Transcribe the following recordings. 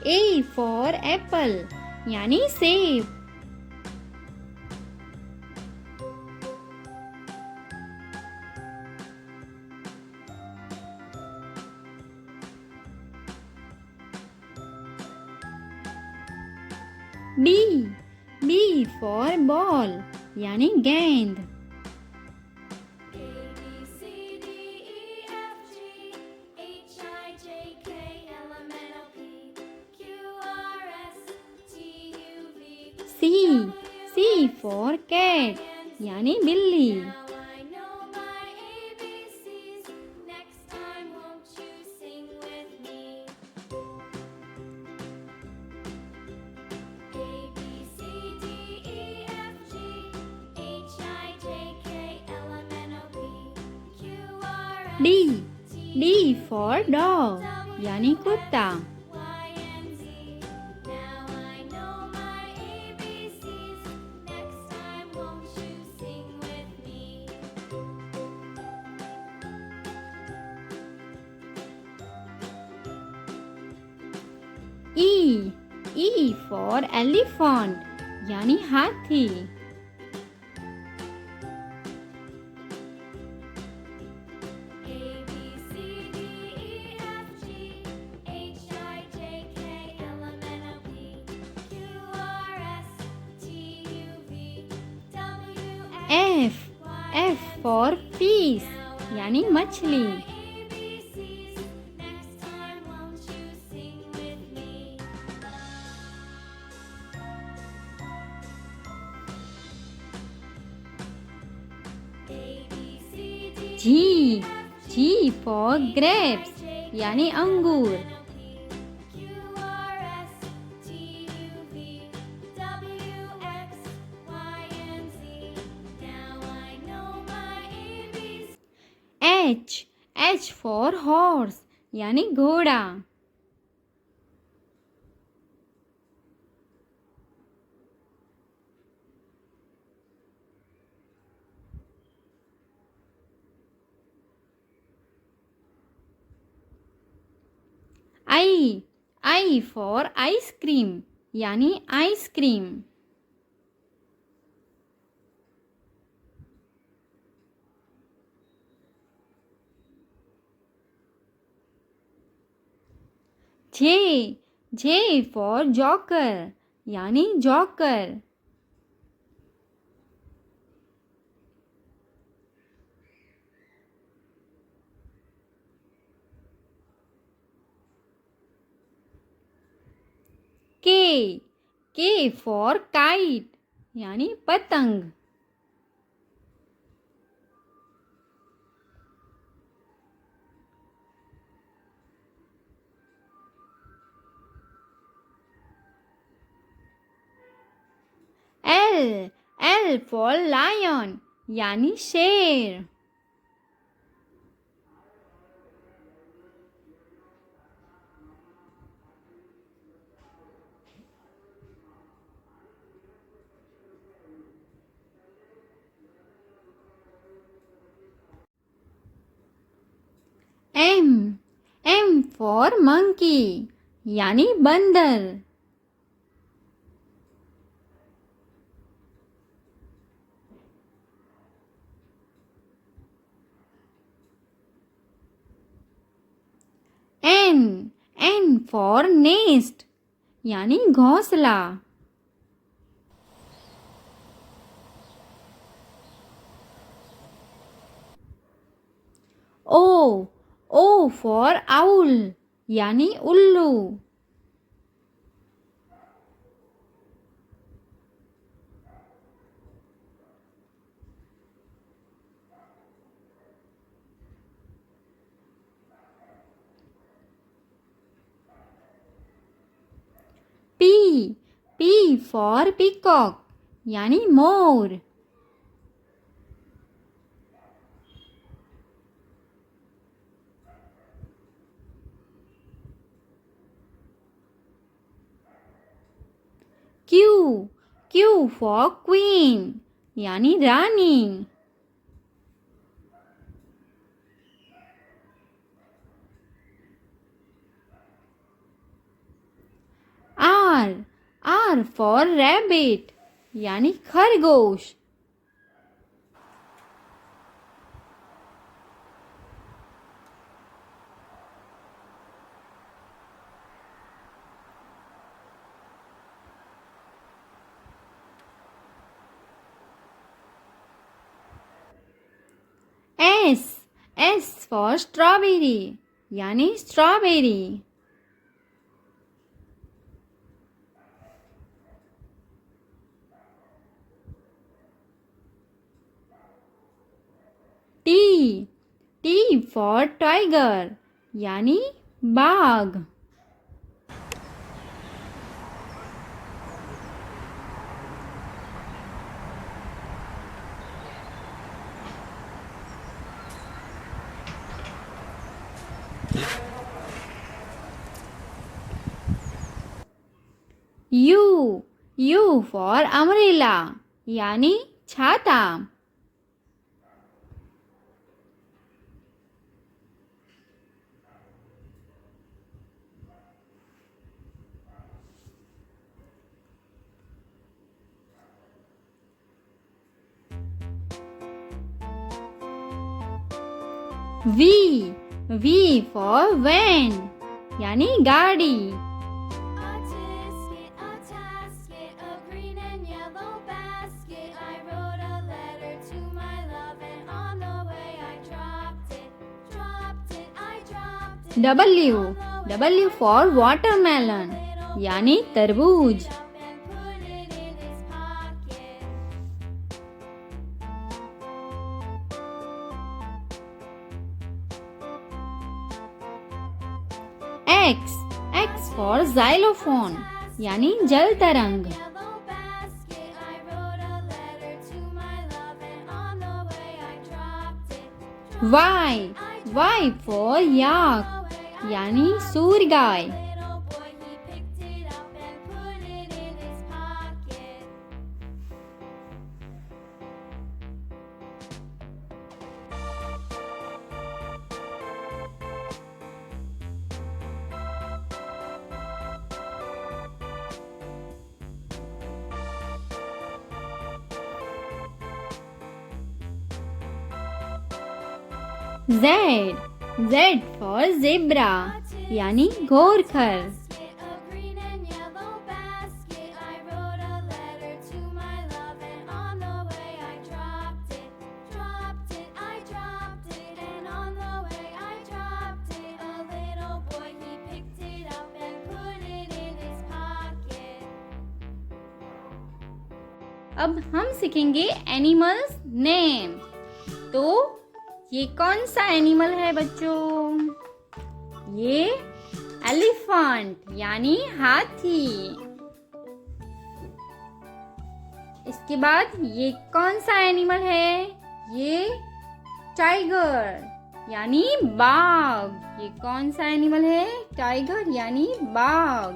A for apple यानी सेब. B. B for ball यानी गेंद. C. C for cat यानी बिल्ली. D. D for dog यानी कुत्ता. E. E for elephant यानी हाथी. F. F for fish यानी मछली. G. G for grapes यानी अंगूर. H. H for horse यानी घोड़ा. I. I for ice cream यानी ice cream. J. J for joker यानी joker. K. K for kite यानी पतंग. L. L for lion यानी शेर. M. M for monkey यानी बंदर. N. N for nest यानी घोंसला. O. O for owl यानी उल्लू. P. P for peacock यानी मोर. Q. Q for queen यानी रानी. R for rabbit यानी खरगोश. S for strawberry यानी strawberry. T for tiger यानी बाघ. U for umbrella यानी छाता. V for van यानी गाड़ी. W for watermelon यानी तरबूज. X for xylophone यानी जल तरंग. Y for yak यानी सूर गाय. Z for zebra यानी घोरखर. अब हम सीखेंगे एनिमल्स नेम. तो ये कौन सा एनिमल है बच्चों? ये एलिफेंट यानी हाथी. इसके बाद ये कौन सा एनिमल है? ये टाइगर यानी बाघ. ये कौन सा एनिमल है? टाइगर यानी बाघ.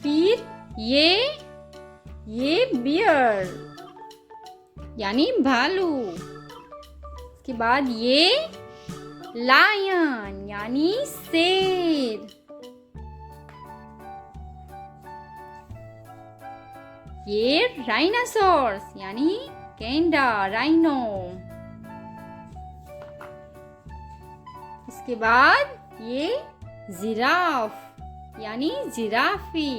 फिर ये बियर यानी भालू. इसके बाद ये लायन यानी शेर. ये राइनासोरस यानी गेंडा राइनो. इसके बाद ये जिराफ यानी जिराफी.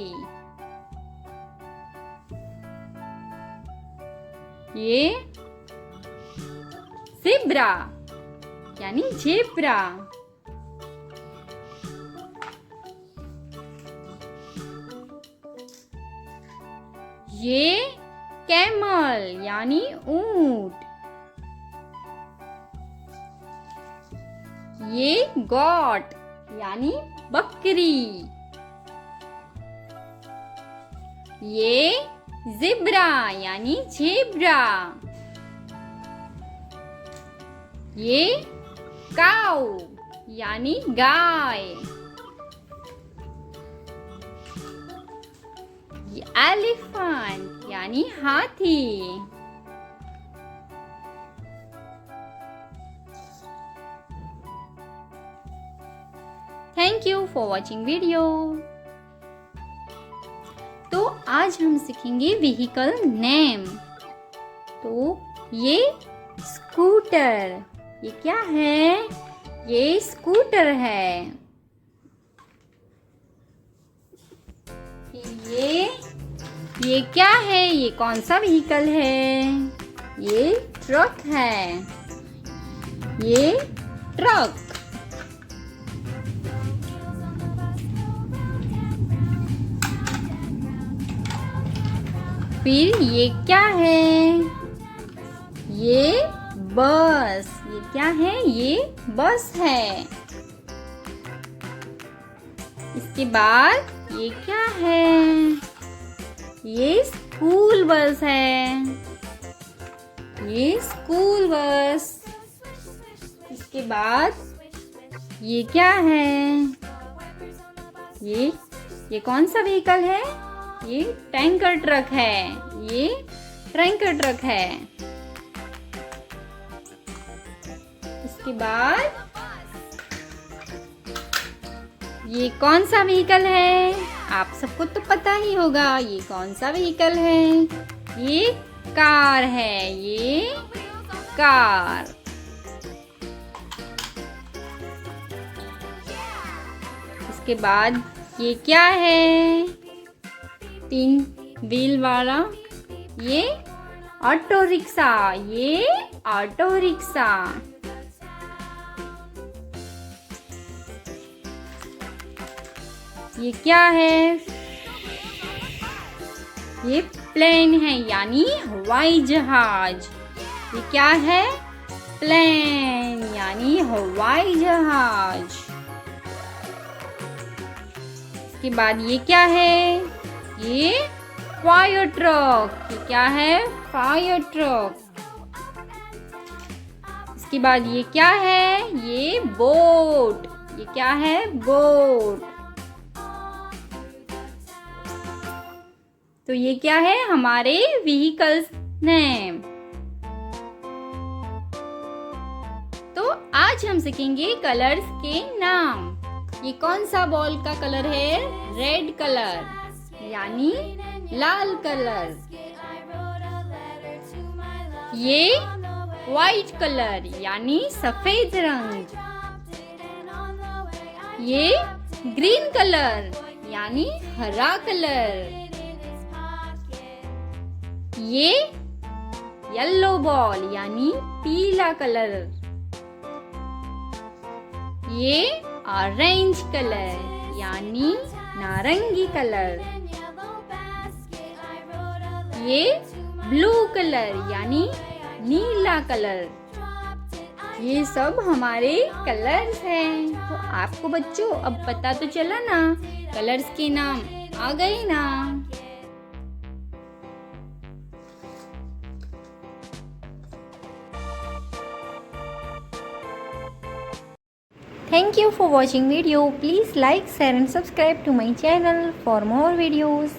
ये ज़ेब्रा यानी जेब्रा. ये कैमल यानी ऊंट. ये गॉट यानी बकरी. ये ज़ेब्रा यानी जेब्रा. ये काऊ यानी गाय. ये एलिफेंट यानी हाथी. Thank you for watching video. तो आज हम सीखेंगे व्हीकल नेम। तो ये स्कूटर, ये क्या है? ये स्कूटर है। ये क्या है? ये कौन सा व्हीकल है? ये ट्रक है। ये ट्रक। फिर ये क्या है? ये बस। ये क्या है? ये बस है। इसके बाद ये क्या है? ये स्कूल बस है। ये स्कूल बस। इसके बाद ये क्या है? ये कौन सा व्हीकल है? ये टैंकर ट्रक है। ये टैंकर ट्रक है। इसके बाद ये कौन सा व्हीकल है? आप सबको तो पता ही होगा ये कौन सा व्हीकल है। ये कार है। ये कार। इसके बाद ये क्या है? 3 व्हील वाला। ये ऑटो रिक्शा। ये ऑटो रिक्शा। ये क्या है? ये प्लेन है यानी हवाई जहाज। ये क्या है? प्लेन यानी हवाई जहाज। इसके बाद ये क्या है? ये फायर ट्रक। ये क्या है? Fire truck. इसके बाद ये क्या है? ये बोट। ये क्या है? बोट। तो ये क्या है? हमारे व्हीकल्स नेम। तो आज हम सीखेंगे कलर्स के नाम। ये कौन सा बॉल का कलर है? रेड कलर यानी लाल कलर। ये व्हाइट कलर यानी सफेद रंग। ये ग्रीन कलर यानी हरा कलर। ये येलो बॉल यानी पीला कलर। ये ऑरेंज कलर यानी नारंगी कलर। ये ब्लू कलर यानी नीला कलर। ये सब हमारे कलर्स हैं। तो आपको बच्चों अब पता तो चला ना, कलर्स के नाम आ गए ना। Thank you for watching video. Please like, share and subscribe to my channel for more videos.